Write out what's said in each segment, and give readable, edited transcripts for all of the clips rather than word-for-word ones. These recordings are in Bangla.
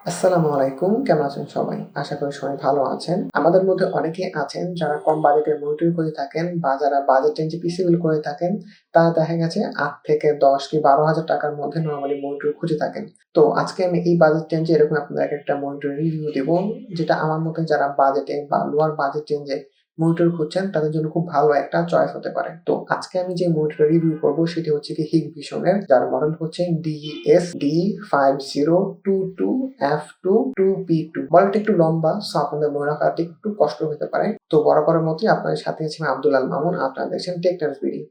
আসসালামু আলাইকুম, কেমন আছেন সবাই? আশা করি সবাই ভালো আছেন। আমাদের মধ্যে অনেকেই আছেন যারা কম বাজেটের মনিটর করে থাকেন বা যারা বাজেট রেঞ্জে পিসিবিল করে থাকেন, তারা দেখা গেছে ৮ থেকে ১০ কি ১২,০০০ টাকার মধ্যে নরমালি মনিটর খুঁজে থাকেন। তো আজকে আমি এই বাজেট রেঞ্জে এরকম আপনাদেরকে একটা মনিটর রিভিউ দেব, যেটা আমার মতে যারা বাজেটে বা লোয়ার বাজেট রেঞ্জে মনিটর খুঁজছেন তাদের জন্য খুব ভালো একটা চয়েস হতে পারে। তো আজকে আমি যে মনিটরটা রিভিউ করব সেটি হচ্ছে কি Hikvision-এর, যার মডেল হচ্ছে DS-D5022F2-2P2। মডেলটা একটু লম্বা, সো আপনাদের মনে রাখাটা একটু কষ্ট হতে পারে। তো বরাবরের মতোই আপনাদের সাথে আছি আমি আব্দুল আল মামুন। আপনারা দেখছেন টেক টাইমস বিডি।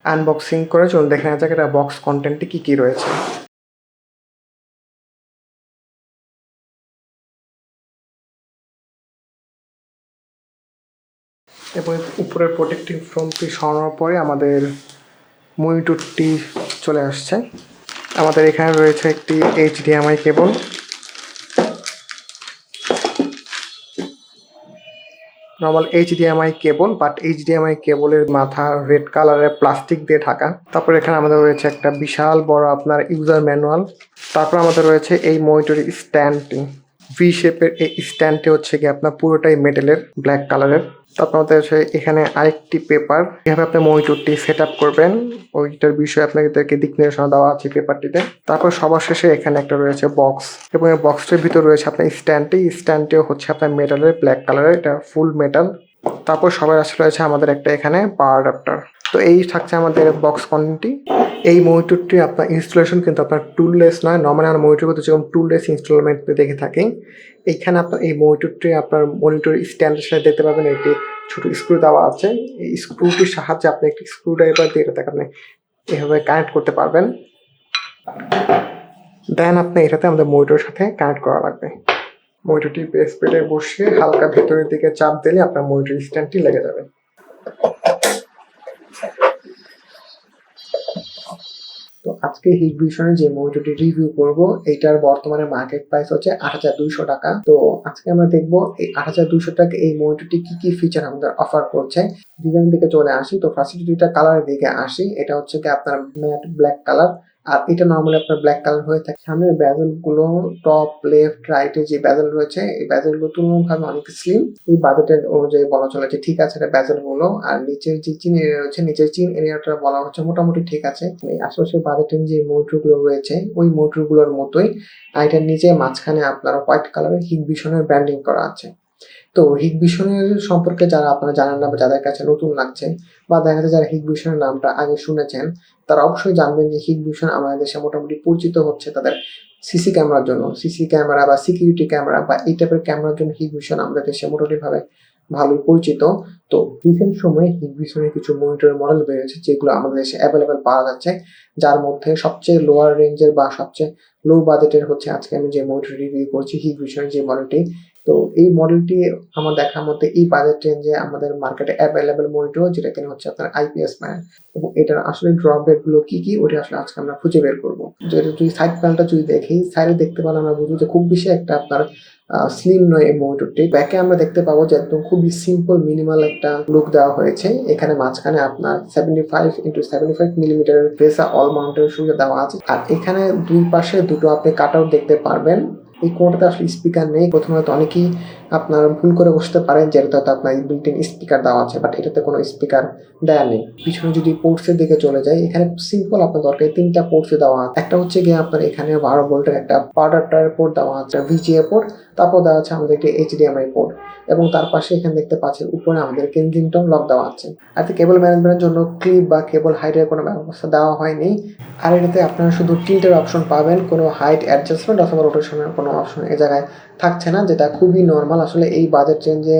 আনবক্সিং করে চলুন দেখে নেওয়া যাক এটা বক্স কন্টেন্টে কি কি রয়েছে। এবং উপরের প্রোটেক্টিভ ফোমটি সরানোর পরে আমাদের মনিটরটি চলে আসছে। আমাদের এখানে রয়েছে একটি HDMI cable, normal HDMI cable, but HDMI কেবলের মাথা রেড কালারের প্লাস্টিক দিয়ে ঢাকা। তারপর এখানে আমাদের রয়েছে একটা বিশাল বড় আপনার ইউজার ম্যানুয়াল। তারপর আমাদের রয়েছে এই মনিটরের স্ট্যান্ডটি, ভি শেপের এই স্ট্যান্ডটি হচ্ছে কি আপনার পুরোটাই মেটেলের, ব্ল্যাক কালারের। তারপর আমাদের হচ্ছে এখানে আরেকটি পেপার, কিভাবে আপনি মনিটরটি সেট আপ করবেন ওইটার বিষয়ে আপনাদেরকে দিক নির্দেশনা দেওয়া আছে পেপারটিতে। তারপর সবার শেষে এখানে একটা রয়েছে বক্স, এবং এই বক্সটির ভিতর রয়েছে আপনার স্ট্যান্ডটিও হচ্ছে আপনার মেটালের, ব্ল্যাক কালারের, এটা ফুল মেটাল। তারপর সবার আসলে রয়েছে আমাদের একটা এখানে পাওয়ার অ্যাডাপ্টার। তো এই থাকছে আমাদের বক্স কন্টেন্টটি। এই মনিটরটি আপনার ইনস্টলেশন কিন্তু আপনার টুললেস নয়। নর্মালি আমরা মনিটরগুলো যেরকম টুললেস ইনস্টলমেন্ট দেখে থাকি, এইখানে আপনার এই মনিটরটি আপনার মনিটর স্ট্যান্ডের সাথে দেখতে পাবেন একটি ছোট স্ক্রু দেওয়া আছে। এই স্ক্রুটির সাহায্যে আপনি একটি স্ক্রু ড্রাইভার দিয়ে এটাকে আপনি এভাবে কানেক্ট করতে পারবেন। দেন আপনি এটাতে আমাদের মনিটরের সাথে কানেক্ট করা লাগবে। মনিটরটি বেস প্লেটে বসিয়ে হালকা ভেতরের দিকে চাপ দিলে আপনার মনিটর স্ট্যান্ডটি লেগে যাবে। তো আজকে Hikvision-এর যে মনিটরটি রিভিউ করব, এইটার বর্তমানে মার্কেট প্রাইস হচ্ছে ৮,২০০ টাকা। তো আজকে আমরা দেখব এই ৮,২০০ টাকা এই মনিটরটি কি কি ফিচার আমাদের অফার করছে। ডিজাইন দিকে চলে আসি, তো ফার্স্টে যদি এটা কালারের দিকে আসি, এটা হচ্ছে কি আপনার ম্যাট ব্ল্যাক কালার। আর এটা নর্মালি আপনার ব্ল্যাক কালার হয়ে থাকে। সামনের বেজেল গুলো, টপ লেফট রাইটে যে বেজেল রয়েছে, এই বেজেল গুলো তুলনামূলকভাবে অনেক স্লিম। এই বাজেটের অনুযায়ী বলা চলে যে ঠিক আছে এটা বেজেল গুলো। আর নিচের যে চিন এরিয়া রয়েছে, নিচের চিন এরিয়াটা বলা হচ্ছে মোটামুটি ঠিক আছে। এই আশেপাশে বাজেটের যে মোটর গুলো রয়েছে ওই মোটর গুলোর মতোই। আর এটার নিচে মাঝখানে আপনার হোয়াইট কালারের Hikvision-এর ব্র্যান্ডিং করা আছে। তো Hikvision-এর সম্পর্কে যারা আপনারা জানেন না বা যাদের কাছে নতুন লাগছে, বা দেখা যাচ্ছে যারা Hikvision-এর নামটা আগে শুনেছেন, তারা অবশ্যই জানবেন যে Hikvision আমাদের দেশে মোটামুটি পরিচিত হচ্ছে তাদের সিসি ক্যামেরার জন্য। সিসি ক্যামেরা বা সিকিউরিটি ক্যামেরা বা এই টাইপের ক্যামেরার জন্য Hikvision আমাদের দেশে মোটামুটিভাবে ভালোই পরিচিত। তো রিসেন্ট সময়ে Hikvision-এর কিছু মনিটরের মডেল বেরিয়েছে যেগুলো আমাদের দেশে অ্যাভেলেবেল পাওয়া যাচ্ছে, যার মধ্যে সবচেয়ে লোয়ার রেঞ্জের বা সবচেয়ে লো বাজেটের হচ্ছে আজকে আমি যে মনিটর রিভিউ করছি Hikvision-এর যে মডেলটি। তো এই মডেলটি আমার দেখার মধ্যে এই বাজেট রেঞ্জে আমাদের মার্কেটে অ্যাভেলেবেল মনিটর, যেটা কিনা হচ্ছে আপনার IPS প্যানেল। এবং এটার আসলে ড্রব্যাক গুলো কি কি ওটা আসলে আজকে আমরা খুঁজে বের করবো। যেটা যদি সাইড প্যানেলটা যদি দেখি, সাইডে দেখতে পারলে আমরা বুঝবো যে খুব বেশি একটা আপনার স্লিম নয় এই মনিটরটি। ব্যাকে আমরা দেখতে পাবো যে একদম খুবই সিম্পল মিনিমাল একটা লুক দেওয়া হয়েছে। এখানে মাঝখানে আপনার 75x75 মিলিমিটার VESA অল মাউন্টের সুবিধা দেওয়া আছে। আর এখানে দুই পাশে দুটো আপনি কাট আউট দেখতে পারবেন। এই কোণটাতে আসলে স্পিকার নেই। প্রথমে হয়তো অনেকেই আপনার ভুল করে বসতে পারেন যে এটাতে হয়তো আপনার বিল্ট-ইন স্পিকার দেওয়া আছে, বাট এটাতে কোনো স্পিকার দেওয়া নেই। পিছনে যদি পোর্টসের দিকে চলে যায়, এখানে সিম্পল আপনার দরকার 3টা পোর্টসে দেওয়া আছে। একটা হচ্ছে গিয়ে আপনার এখানে 12 ভোল্টের একটা পাওয়ার অ্যাডাপ্টার পোর্ট দেওয়া আছে, VGA পোর্ট। তারপর দেওয়া আছে আমাদের একটি HDMI পোর্ট, এবং তার পাশে এখানে দেখতে পাচ্ছেন উপরে আমাদের কেনজিংটন লক দেওয়া আছে। আর কেবল ম্যানেজমেন্টের জন্য ক্লিপ বা কেবল হাইটের কোনো ব্যবস্থা দেওয়া হয়নি। আর এটাতে আপনারা শুধু টিল্টের অপশন পাবেন, কোনো হাইট অ্যাডজাস্টমেন্ট অথবা রোটেশনের কোনো অপশন এই জায়গায় থাকছে না, যেটা খুবই নর্মাল। আসলে এই বাজেট রেঞ্জে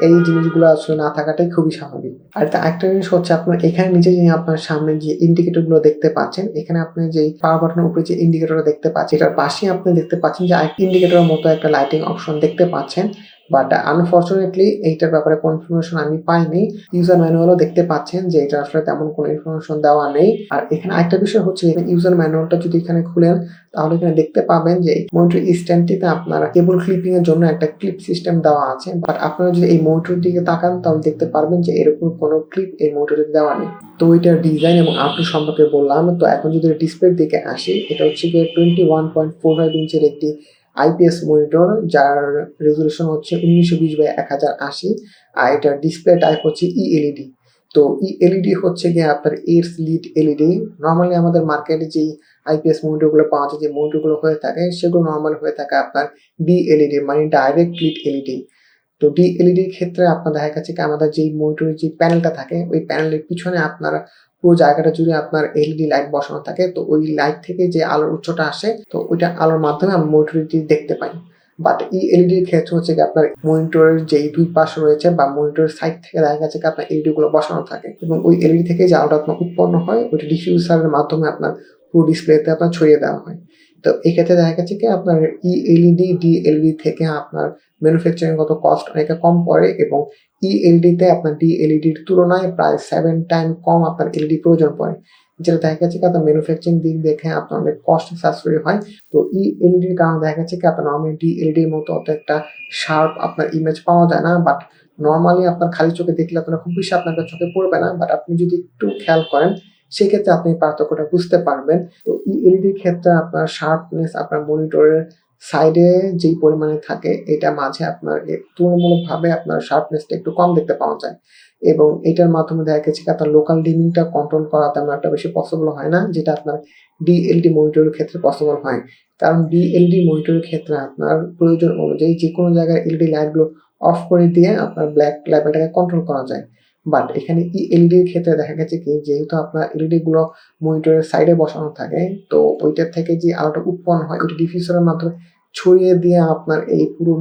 এই জিনিসগুলো আসলে না থাকাটাই খুবই স্বাভাবিক। আর আরেকটা জিনিস হচ্ছে আপনার এখানে নিচে যে আপনার সামনে যে ইন্ডিকেটরগুলো দেখতে পাচ্ছেন, এখানে আপনি যে পাওয়ার বাটনের উপরে যে ইন্ডিকেটরটা দেখতে পাচ্ছেন, এটার পাশে আপনি দেখতে পাচ্ছেন যে আরেকটি ইন্ডিকেটরের মতো একটা লাইটিং অপশন দেখতে পাচ্ছেন। বাট আনফরচুনেটলি এইটার ব্যাপারে কোনো ইনফরমেশন আমি পাইনি। ইউজার ম্যানুয়ালও দেখতে পাচ্ছেন যে এটা আসলে তেমন কোনো ইনফরমেশন দেওয়া নেই। আর এখানে আরেকটা বিষয় হচ্ছে ইউজার ম্যানুয়ালটা যদি এখানে খুলেন তাহলে এখানে দেখতে পাবেন যে মনিটর স্ট্যান্ডটিতে আপনার কেবল ক্লিপিং এর জন্য একটা ক্লিপ সিস্টেম দেওয়া আছে, বাট আপনারা যদি এই মনিটরের দিকে তাকান তাহলে দেখতে পারবেন যে এরকম কোনো ক্লিপ এই মনিটরে দেওয়া নেই। তো এটার ডিজাইন এবং আউটলুক সম্পর্কে বললাম। তো এখন যদি ডিসপ্লের দিকে আসি, এটা হচ্ছে গিয়ে 21.45 ইঞ্চের একটি আইপিএস মনিটর, যার রেজলিউশন হচ্ছে 1920x1080, আর এটার ডিসপ্লে টাইপ হচ্ছে ইএলইডি। তো ইএলইডি হচ্ছে গিয়ে আপনার এডস লিড এলইডি। নর্মালি আমাদের মার্কেটে যেই আইপিএস মনিটরগুলো পাওয়া যায়, যে মনিটরগুলো হয়ে থাকে সেগুলো নর্মাল হয়ে থাকে আপনার ডিএলইডি, মানে ডাইরেক্ট লিড এলইডি। তো ডিএলইডির ক্ষেত্রে আপনার দেখা গেছে কি আমাদের যেই মনিটরের যে প্যানেলটা থাকে ওই প্যানেলের পিছনে আপনার পুরো জায়গাটা জুড়ে আপনার এলইডি লাইট বসানো থাকে। তো ওই লাইট থেকে যে আলোর উৎসটা আসে তো ওইটা আলোর মাধ্যমে আমরা মনিটরটি দেখতে পাই। বাট ইএলইডির ক্ষেত্রে হচ্ছে কি আপনার মনিটরের যেই দুই পাশ রয়েছে বা মনিটরের সাইড থেকে দেখা গেছে কি আপনার এলইডি গুলো বসানো থাকে এবং ওই এলইডি থেকে যে আলোটা আপনার উৎপন্ন হয় ওইটা ডিফিউজারের মাধ্যমে আপনার পুরো ডিসপ্লেতে আপনার ছড়িয়ে দেওয়া হয়। তো এই ক্ষেত্রে দেখা গেছে কি আপনার ইএলইডি ডিএলইডি থেকে আপনার ম্যানুফ্যাকচারিং গত কস্ট অনেকটা কম পড়ে এবং ইএলইডিতে আপনার ডিএলইডির তুলনায় প্রায় 7 টাইম কম আপনার এলইডি প্রয়োজন পড়ে, যেটা দেখা গেছে কি আপনার ম্যানুফ্যাকচারিং দিক দেখে আপনার অনেক কস্ট সাশ্রয়ী হয়। তো ইএলইডির কারণে দেখা গেছে কি আপনার নর্মালি ডিএলইডির মতো অত একটা শার্প আপনার ইমেজ পাওয়া যায় না, বাট নর্মালি আপনার খালি চোখে দেখলে আপনার খুব বেশি আপনার চোখে পড়বে না, বাট আপনি যদি একটু খেয়াল করেন সেক্ষেত্রে আপনি পার্থক্যটা বুঝতে পারবেন। তো ইএলইডির ক্ষেত্রে আপনার শার্পনেস আপনার মনিটরের সাইডে যেই পরিমাণে থাকে এটা মাঝে আপনার তুলনামূলকভাবে আপনার শার্পনেসটা একটু কম দেখতে পাওয়া যায় এবং এটার মাধ্যমে দেখা গেছে আপনার লোকাল ডিমিংটা কন্ট্রোল করা তেমন একটা বেশি পসিবল হয় না, যেটা আপনার ডিএলডি মনিটরের ক্ষেত্রে পসিবল হয়। কারণ ডিএলডি মনিটরের ক্ষেত্রে আপনার প্রয়োজন অনুযায়ী যে কোনো জায়গায় এলইডি লাইটগুলো অফ করে দিয়ে আপনার ব্ল্যাক লেভেলটাকে কন্ট্রোল করা যায়। বাট এখানে ইএলইডির ক্ষেত্রে দেখা গেছে কি যেহেতু আপনার এলইডি গুলো মনিটরের সাইডে বসানো থাকে তো ওইটার থেকে যে আলোটা উৎপন্ন হয় ওইটা ডিফিউজারের মাধ্যমে ছড়িয়ে দিয়ে আপনার এই পুরো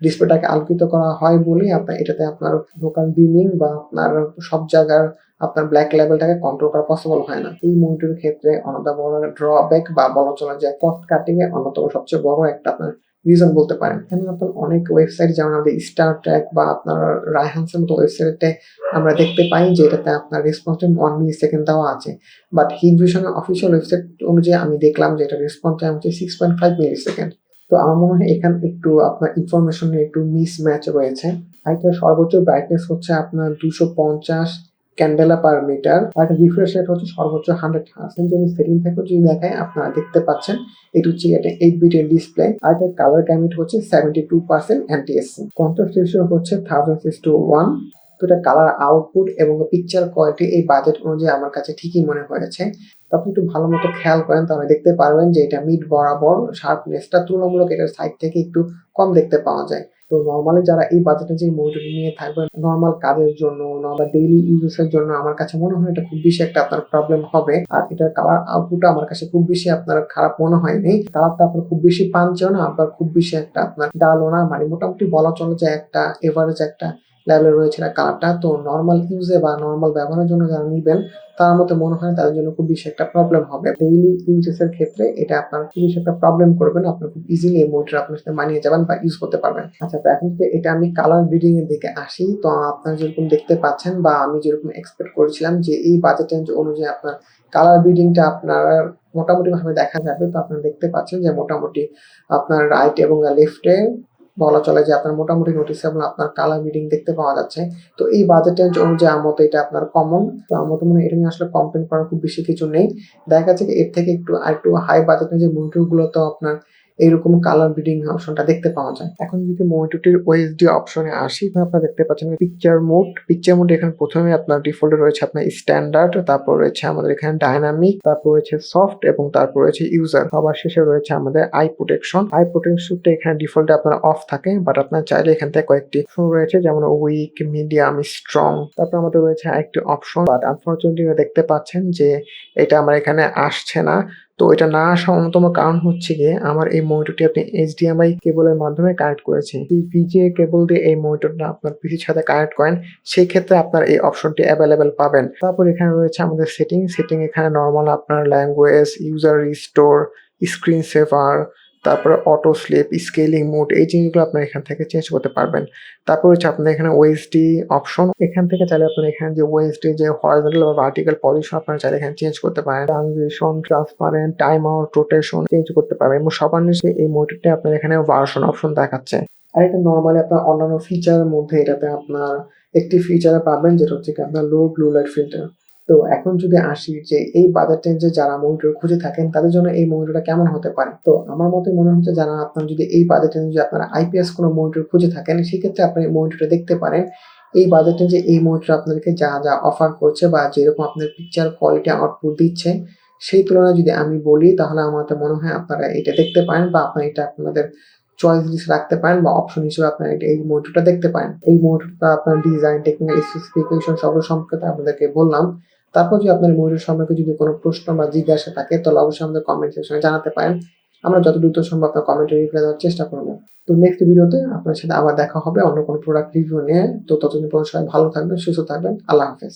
ডিসপ্লেটাকে আলোকিত করা হয় বলেই আপনার এটাতে আপনার লোকাল ডিমিং বা আপনার সব জায়গার আপনার ব্ল্যাক লেভেলটাকে কন্ট্রোল করা পসিবল হয় না। এই মনিটরের ক্ষেত্রে অন্যতম বড় ড্রব্যাক বা বলা চলে যায় কস্ট কাটিং এর অন্যতম সবচেয়ে বড় একটা আপনার রিজন বলতে পারেন। এখানে আপনার অনেক ওয়েবসাইট যেমন আমাদের স্টার ট্র্যাক বা আপনার রায়হান্সের মতো ওয়েবসাইটে আমরা দেখতে পাই যে এটাতে আপনার রেসপন্স টাইম 1 মিলি সেকেন্ড দেওয়া আছে, বাট হিকভিশনের অফিসিয়াল ওয়েবসাইট অনুযায়ী আমি দেখলাম যে এটা রেসপন্স টাইম হচ্ছে 6.5 মিলি সেকেন্ড। তো আমার মনে হয় এখানে একটু আপনার ইনফরমেশনে একটু মিসম্যাচ রয়েছে। আর এটার সর্বোচ্চ ব্রাইটনেস হচ্ছে আপনার 250 ক্যান্ডেলা পার মিটার, আর রিফ্রেশ রেট হচ্ছে সর্বোচ্চ 100 হার্টজ। যদি সেটিং থেকে যদি দেখায় আপনারা দেখতে পাচ্ছেন এটা হচ্ছে একটা 8 বিটের ডিসপ্লে, আর এটার কালার গ্যামিট হচ্ছে 72% এনটিএসসি, কন্ট্রাস্ট রেশিও হচ্ছে 1000:1। তো এটা কালার আউটপুট এবং পিকচার কোয়ালিটি এই বাজেট অনুযায়ী আমার কাছে ঠিকই মনে হয়েছে। তো আপনি একটু ভালো মতো খেয়াল করেন তাহলে দেখতে পারবেন যে এটা মিড বরাবর, শার্পনেসটা তুলনামূলক এটার সাইড থেকে একটু কম দেখতে পাওয়া যায়। তো নর্মালি যারা এই বাজেটে যে মনিটর নিয়ে থাকবেন নর্মাল কাজের জন্য বা ডেইলি ইউজের জন্য আমার কাছে মনে হয় এটা খুব বেশি একটা আপনার প্রবলেম হবে। আর এটার কালার আউটপুট আমার কাছে খুব বেশি আপনার খারাপ মনে হয়নি। কালারটা আপনার খুব বেশি পাঞ্চও না আবার খুব বেশি একটা আপনার ডালও না, মানে মোটামুটি বলা চলে যে একটা এভারেজ একটা লেভেলে রয়েছে না কালারটা। তো নর্মাল ইউজে বা নর্মাল ব্যবহারের জন্য যারা নিবেন তার মতো মনে হয় তাদের জন্য খুব বেশি একটা প্রবলেম হবে। ডেইলি ইউজেস এর ক্ষেত্রে এটা আপনার খুব বেশি একটা প্রবলেম করবে না, আপনি খুব ইজিলি এই মনিটর আপনার সাথে মানিয়ে যাবেন বা ইউজ করতে পারবেন। আচ্ছা, তো এখন যদি এটা আমি কালার গ্রেডিং এর দিকে আসি, তো আপনারা যেরকম দেখতে পাচ্ছেন বা আমি যেরকম এক্সপেক্ট করেছিলাম যে এই বাজেট রেঞ্জ অনুযায়ী আপনার কালার গ্রেডিংটা আপনার মোটামুটি ভাবে দেখা যাবে। তো আপনারা দেখতে পাচ্ছেন যে মোটামুটি আপনার রাইট এবং লেফটে বলা চলে যে আপনার মোটামুটি নোটিসেবল আপনার কালার গ্রেডিং দেখতে পাওয়া যাচ্ছে। তো এই বাজেট রেঞ্জ অনুযায়ী আমার মতে এটা আপনার কমন। তো আমার মতে মনে এটা নিয়ে আসলে কমপ্লেন করার খুব বেশি কিছু নেই। দেখা যাচ্ছে এর থেকে একটু হাই বাজেট রেঞ্জের মনিটর গুলো তো আপনার এইরকম কালার গ্রেডিং অপশনটা দেখতে পাওয়া যায়। এখন যদি মনিটরটির ওএসডি অপশনে আসি, আপনারা দেখতে পাচ্ছেন পিকচার মোড এখানে প্রথমে আপনার ডিফল্টে রয়েছে আপনার স্ট্যান্ডার্ড, তারপর রয়েছে আমাদের এখানে ডাইনামিক, তারপর রয়েছে সফট এবং তারপর রয়েছে ইউজার, সবার শেষে রয়েছে আমাদের আই প্রোটেকশনটা এখানে ডিফল্টে আপনার অফ থাকে, বাট আপনার চাইলে এখান থেকে কয়েকটি অপশন রয়েছে যেমন উইক, মিডিয়াম, স্ট্রং। তারপর আমাদের রয়েছে আরেকটি অপশন, বাট আনফরচুনেটলি দেখতে পাচ্ছেন যে এটা আমার এখানে আসছে না। তো এটা না আসার অন্যতম কারণ হচ্ছে গিয়ে আমার এই মনিটরটি আপনি HDMI কেবলের মাধ্যমে কানেক্ট করেছি। VGA কেবল দিয়ে এই মনিটরটা আপনার পিসির সাথে কানেক্ট করেন সেই ক্ষেত্রে আপনার এই অপশনটি অ্যাভেলেবেল পাবেন। তারপর এখানে রয়েছে আমাদের সেটিং এখানে নর্মাল আপনার language, user restore, screen saver, তারপরে অটো স্লিপ, স্কেলিং মোড, এই জিনিসগুলো আপনারা এখান থেকে চেঞ্জ করতে পারবেন। তারপর হচ্ছে আপনাদের এখানে ওএসডি অপশন, এখান থেকে চাইলে আপনারা এখানে যে ওএসডি যে হরিজন্টাল বা ভার্টিক্যাল পজিশন আপনারা চাইলে এখানে চেঞ্জ করতে পারেন। Transition, transparent, time out, rotation change করতে পারবেন। এবং সবার নিচে এই মনিটরটা আপনার এখানে ভার্সন অপশন দেখাচ্ছে। আর এটা নর্মালি আপনার অন্যান্য ফিচারের মধ্যে এটাতে আপনার একটি ফিচারে পাবেন, যেটা হচ্ছে আপনার লো ব্লু লাইট ফিল্টার। তো এখন যদি আসি যে এই বাজেট রেঞ্জে যারা মনিটর খুঁজে থাকেন তাদের জন্য এই মনিটরটা কেমন হতে পারে, তো আমার মতে মনে হচ্ছে যারা আপনার যদি এই বাজেট রেঞ্জে আপনারা আইপিএস কোনো মনিটর খুঁজে থাকেন সেক্ষেত্রে আপনি এই মনিটরটা দেখতে পারেন। এই বাজেট রেঞ্জে এই মনিটর আপনাদেরকে যা যা অফার করছে বা যেরকম আপনার পিকচার কোয়ালিটি আউটপুট দিচ্ছে সেই তুলনায় যদি আমি বলি তাহলে আমার তো মনে হয় আপনারা এটা দেখতে পারেন বা আপনারা এটা আপনাদের চয়েস লিস্ট রাখতে পারেন বা অপশন হিসেবে আপনারা এই মনিটরটা দেখতে পারেন। এই মনিটরটা আপনার ডিজাইন, টেকনিক্যাল স্পেসিফিকেশন সব সম্পর্কে আপনাদেরকে বললাম। তারপর যদি আপনার মনিটর সম্পর্কে যদি কোনো প্রশ্ন বা জিজ্ঞাসা থাকে তাহলে অবশ্যই আমাদের কমেন্ট সেকশনে জানাতে পারেন। আমরা যত দ্রুত সম্ভব আপনার কমেন্টে রিপ্লাই দেওয়ার চেষ্টা করব। তো নেক্সট ভিডিওতে আপনার সাথে আবার দেখা হবে অন্য কোনো প্রোডাক্ট রিভিউ নিয়ে। তো ততদিন পর্যন্ত সবাই ভালো থাকবেন, সুস্থ থাকবেন। আল্লাহ হাফেজ।